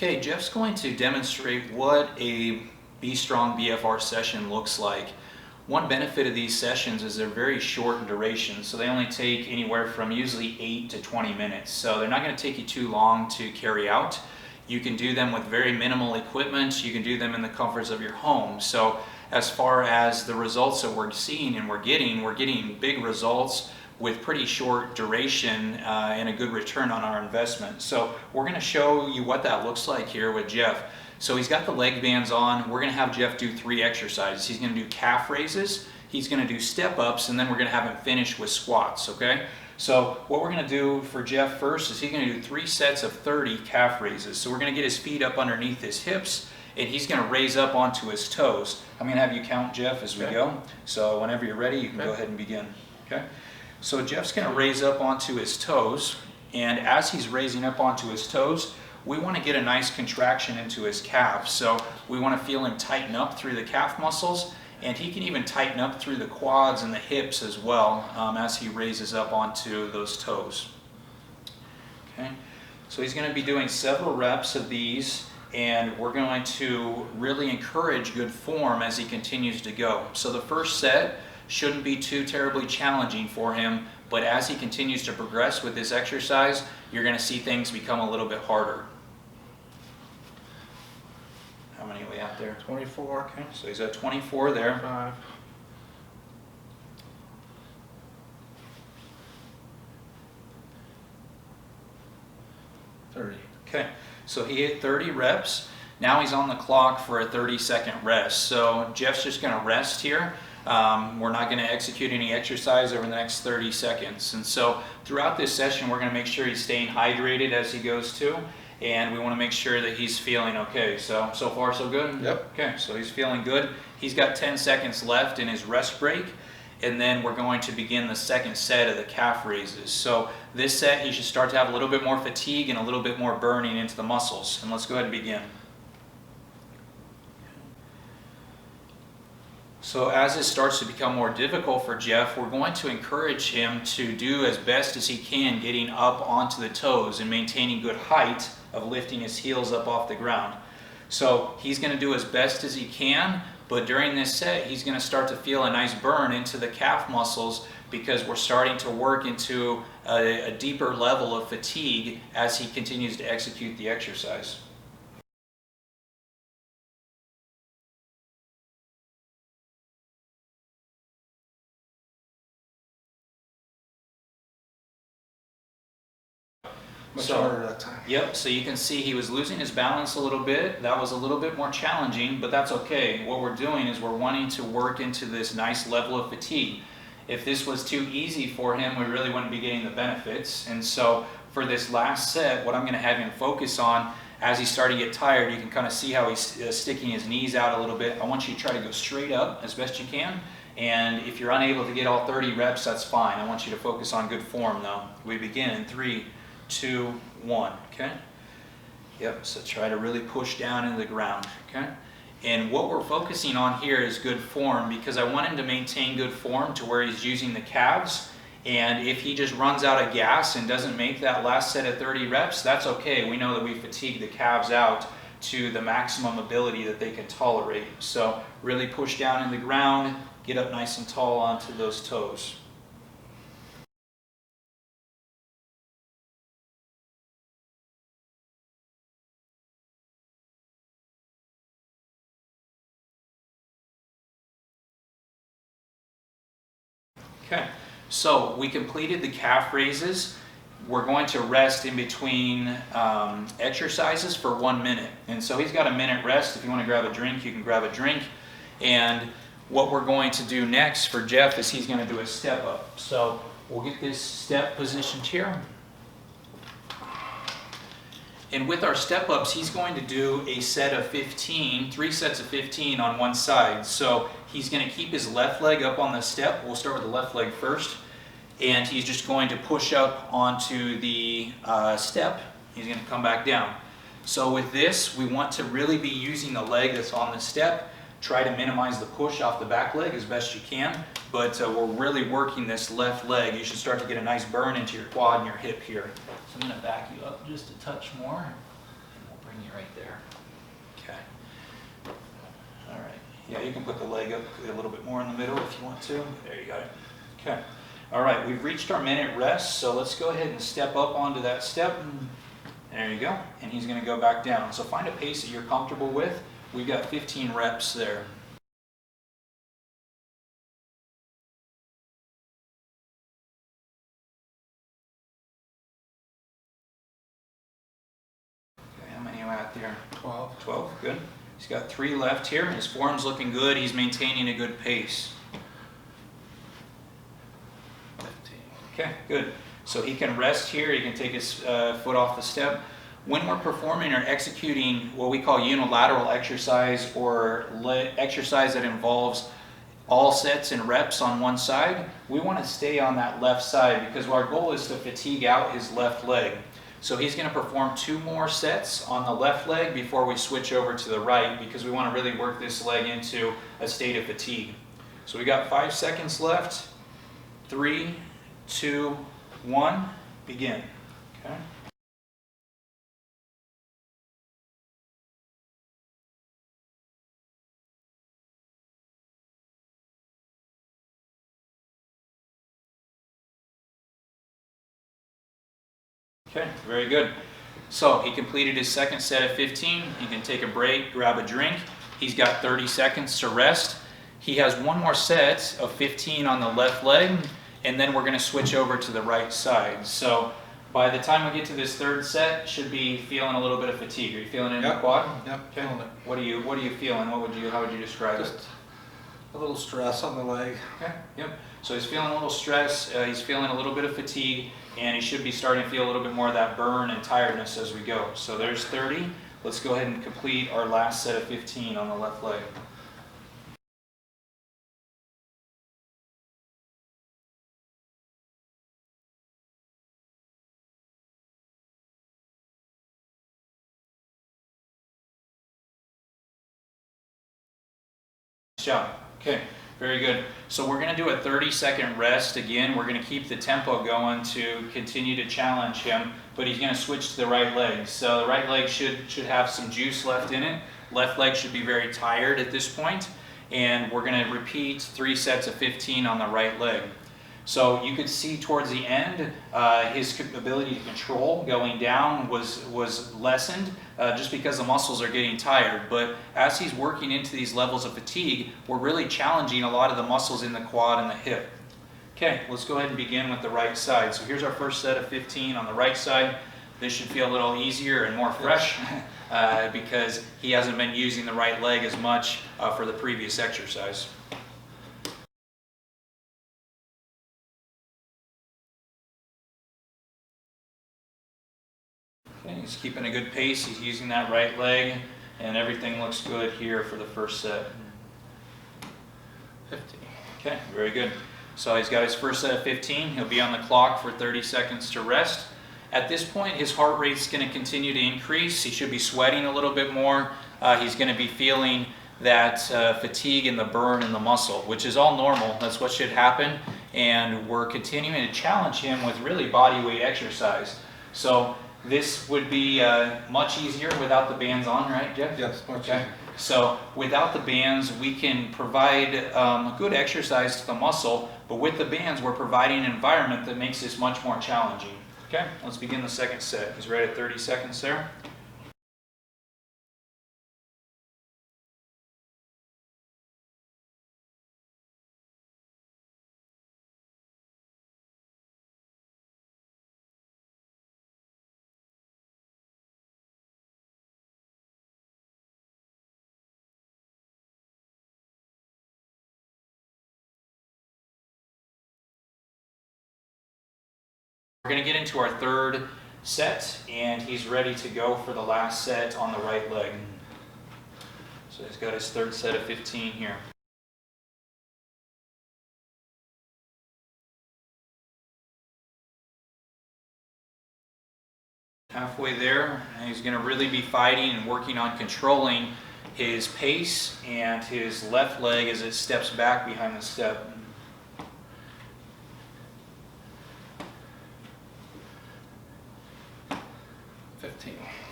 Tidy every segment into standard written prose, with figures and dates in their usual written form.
Okay, Jeff's going to demonstrate what a B Strong BFR session looks like. One benefit of these sessions is they're very short in duration, so they only take anywhere from usually 8 to 20 minutes. So they're not going to take you too long to carry out. You can do them with very minimal equipment. You can do them in the comforts of your home. So as far as the results that we're seeing and we're getting big results with pretty short duration and a good return on our investment. So we're going to show you what that looks like here with Jeff. So he's got the leg bands on. We're going to have Jeff do 3 exercises. He's going to do calf raises, he's going to do step ups, and then we're going to have him finish with squats, okay? So what we're going to do for Jeff first is he's going to do 3 sets of 30 calf raises. So we're going to get his feet up underneath his hips, and he's going to raise up onto his toes. I'm going to have you count, Jeff, as we go. So whenever you're ready, you can go ahead and begin, okay? So Jeff's going to raise up onto his toes, and as he's raising up onto his toes, we want to get a nice contraction into his calves. So we want to feel him tighten up through the calf muscles, and he can even tighten up through the quads and the hips as well as he raises up onto those toes. Okay, so he's going to be doing several reps of these, and we're going to really encourage good form as he continues to go. So the first set shouldn't be too terribly challenging for him, but as he continues to progress with this exercise, you're going to see things become a little bit harder. How many are we at there? 24. Okay, so he's at 24 there. 5. 30. Okay, so he hit 30 reps. Now he's on the clock for a 30-second rest. So Jeff's just going to rest here. We're not going to execute any exercise over the next 30 seconds. And so throughout this session, we're going to make sure he's staying hydrated as he goes too. And we want to make sure that he's feeling okay. So far so good? Yep. Okay, so he's feeling good. He's got 10 seconds left in his rest break. And then we're going to begin the second set of the calf raises. So this set, he should start to have a little bit more fatigue and a little bit more burning into the muscles. And let's go ahead and begin. So as this starts to become more difficult for Jeff, we're going to encourage him to do as best as he can getting up onto the toes and maintaining good height of lifting his heels up off the ground. So he's going to do as best as he can, but during this set he's going to start to feel a nice burn into the calf muscles because we're starting to work into a deeper level of fatigue as he continues to execute the exercise. Much harder that time. Yep, so you can see he was losing his balance a little bit. That was a little bit more challenging, but that's okay. What we're doing is we're wanting to work into this nice level of fatigue. If this was too easy for him, we really wouldn't be getting the benefits. And so for this last set, what I'm going to have him focus on, as he's starting to get tired, you can kind of see how he's sticking his knees out a little bit. I want you to try to go straight up as best you can. And if you're unable to get all 30 reps, that's fine. I want you to focus on good form though. We begin in 3, 2, 1, okay? Yep, so try to really push down into the ground, okay? And what we're focusing on here is good form because I want him to maintain good form to where he's using the calves. And if he just runs out of gas and doesn't make that last set of 30 reps, that's okay. We know that we fatigue the calves out to the maximum ability that they can tolerate. So really push down in the ground, get up nice and tall onto those toes. Okay, so we completed the calf raises. We're going to rest in between exercises for 1 minute. And so he's got a minute rest. If you want to grab a drink, you can grab a drink. And what we're going to do next for Jeff is he's going to do a step up. So we'll get this step positioned here. And with our step ups, he's going to do a set of 15, 3 sets of 15 on one side. So he's going to keep his left leg up on the step. We'll start with the left leg first. And he's just going to push up onto the step. He's going to come back down. So with this, we want to really be using the leg that's on the step. Try to minimize the push off the back leg as best you can. But we're really working this left leg. You should start to get a nice burn into your quad and your hip here. So I'm going to back you up just a touch more. And we'll bring you right there. there. Okay. All right. Yeah, you can put the leg up a little bit more in the middle if you want to. There you got it. Okay. All right, we've reached our minute rest, so let's go ahead and step up onto that step. There you go. And he's going to go back down. So find a pace that you're comfortable with. We've got 15 reps there. Okay, how many are out there? 12. 12, good. He's got 3 left here. His form's looking good. He's maintaining a good pace. 15. Okay, good. So he can rest here. He can take his foot off the step. When we're performing or executing what we call unilateral exercise, or exercise that involves all sets and reps on one side, we want to stay on that left side because our goal is to fatigue out his left leg. So he's going to perform 2 more sets on the left leg before we switch over to the right, because we want to really work this leg into a state of fatigue. So we got 5 seconds left. 3, 2, 1, begin. Okay. Okay, very good. So he completed his second set of 15. He can take a break, grab a drink. He's got 30 seconds to rest. He has 1 more set of 15 on the left leg, and then we're going to switch over to the right side. So by the time we get to this 3rd set, should be feeling a little bit of fatigue. Are you feeling it in the quad? Yep, Okay. feeling it. What are you feeling? How would you describe it? Just a little stress on the leg. Okay, yep. So he's feeling a little stress, he's feeling a little bit of fatigue, and he should be starting to feel a little bit more of that burn and tiredness as we go. So there's 30. Let's go ahead and complete our last set of 15 on the left leg. Nice job. Okay, very good. So we're going to do a 30-second rest. Again, we're going to keep the tempo going to continue to challenge him, but he's going to switch to the right leg. So the right leg should have some juice left in it. Left leg should be very tired at this point, and we're going to repeat 3 sets of 15 on the right leg. So you could see towards the end, his ability to control going down was lessened just because the muscles are getting tired. But as he's working into these levels of fatigue, we're really challenging a lot of the muscles in the quad and the hip. Okay, let's go ahead and begin with the right side. So here's our first set of 15 on the right side. This should feel a little easier and more fresh because he hasn't been using the right leg as much for the previous exercise. Okay, he's keeping a good pace. He's using that right leg, and everything looks good here for the first set. 15. Okay, very good. So he's got his first set of 15. He'll be on the clock for 30 seconds to rest. At this point, his heart rate's going to continue to increase. He should be sweating a little bit more. He's going to be feeling that fatigue and the burn in the muscle, which is all normal. That's what should happen. And we're continuing to challenge him with really body weight exercise. So this would be much easier without the bands on, right, Jeff? Yes, much Okay. easier. So without the bands, we can provide good exercise to the muscle, but with the bands, we're providing an environment that makes this much more challenging. Okay, let's begin the second set. He's right at 30 seconds there. We're going to get into our 3rd set, and he's ready to go for the last set on the right leg. So he's got his 3rd set of 15 here. Halfway there, and he's going to really be fighting and working on controlling his pace and his left leg as it steps back behind the step.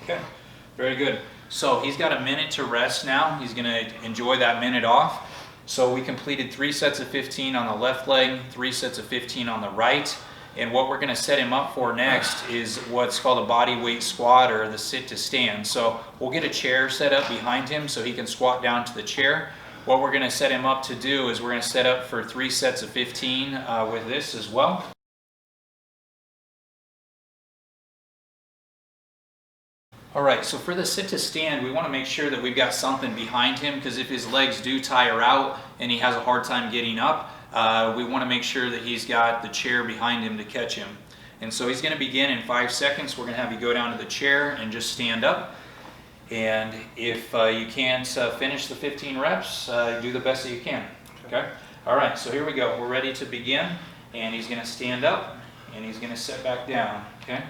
Okay, very good. So he's got a minute to rest now. He's going to enjoy that minute off. So we completed 3 sets of 15 on the left leg, 3 sets of 15 on the right. And what we're going to set him up for next is what's called a body weight squat, or the sit to stand. So we'll get a chair set up behind him so he can squat down to the chair. What we're going to set him up to do is we're going to set up for 3 sets of 15 with this as well. All right, so for the sit to stand, we want to make sure that we've got something behind him, because if his legs do tire out and he has a hard time getting up, we want to make sure that he's got the chair behind him to catch him. And so he's going to begin in 5 seconds. We're going to have you go down to the chair and just stand up. And if you can't finish the 15 reps, do the best that you can. Okay? All right, so here we go. We're ready to begin. And he's going to stand up and he's going to sit back down. Okay?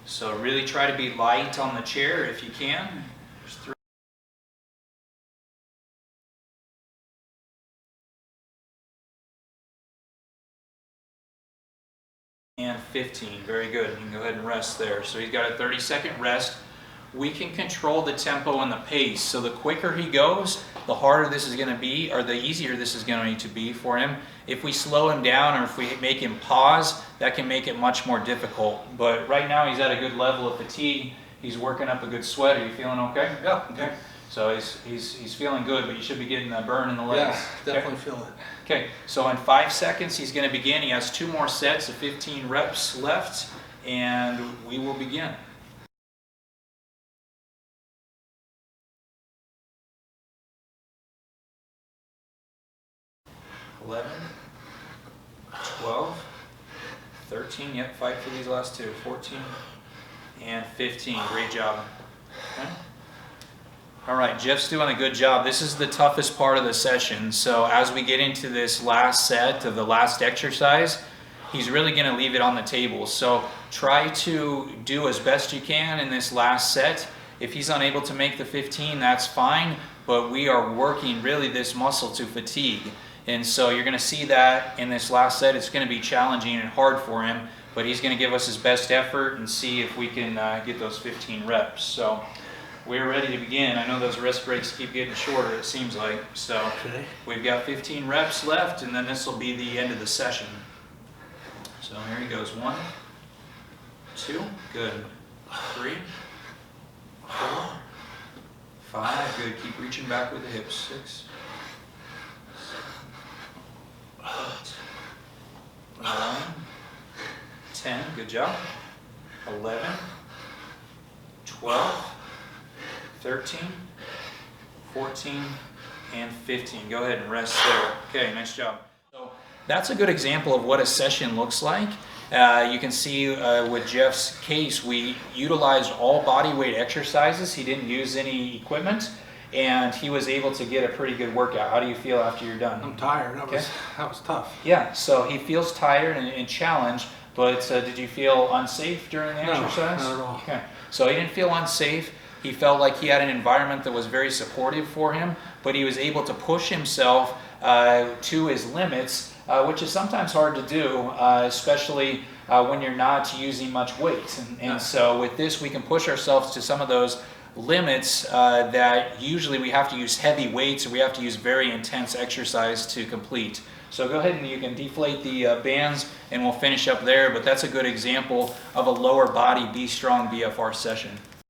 So really try to be light on the chair if you can. There's 3. And 15. Very good. You can go ahead and rest there. So he's got a 30-second rest. We can control the tempo and the pace. So the quicker he goes, the harder this is going to be, or the easier this is going to be for him. If we slow him down or if we make him pause, that can make it much more difficult. But right now he's at a good level of fatigue. He's working up a good sweat. Are you feeling okay? Yeah. Okay. So he's feeling good, but you should be getting a burn in the legs. Yeah, definitely feel it. Okay, so in 5 seconds he's going to begin. He has 2 more sets of 15 reps left, and we will begin. 11, 12, 13, yep, fight for these last 2, 14, and 15. Great job. Okay. All right, Jeff's doing a good job. This is the toughest part of the session. So as we get into this last set of the last exercise, he's really going to leave it on the table. So try to do as best you can in this last set. If he's unable to make the 15, that's fine, but we are working really this muscle to fatigue. And so you're going to see that in this last set. It's going to be challenging and hard for him, but he's going to give us his best effort and see if we can get those 15 reps. So we're ready to begin. I know those rest breaks keep getting shorter, it seems like. So Okay. we've got 15 reps left, and then this will be the end of the session. So here he goes. 1, 2, good. 3, 4, 5, good. Keep reaching back with the hips. 6, 9, 10, good job. 11, 12, 13, 14, and 15. Go ahead and rest there. Okay, nice job. So that's a good example of what a session looks like. You can see with Jeff's case, we utilized all body weight exercises. He didn't use any equipment, and he was able to get a pretty good workout. How do you feel after you're done? I'm tired. That was tough. Yeah, so he feels tired and challenged, but did you feel unsafe during the exercise? No, not at all. Okay, so he didn't feel unsafe. He felt like he had an environment that was very supportive for him, but he was able to push himself to his limits, which is sometimes hard to do, especially when you're not using much weight. And so with this, we can push ourselves to some of those limits that usually we have to use heavy weights, or we have to use very intense exercise to complete. So go ahead and you can deflate the bands and we'll finish up there, but that's a good example of a lower body B Strong BFR session.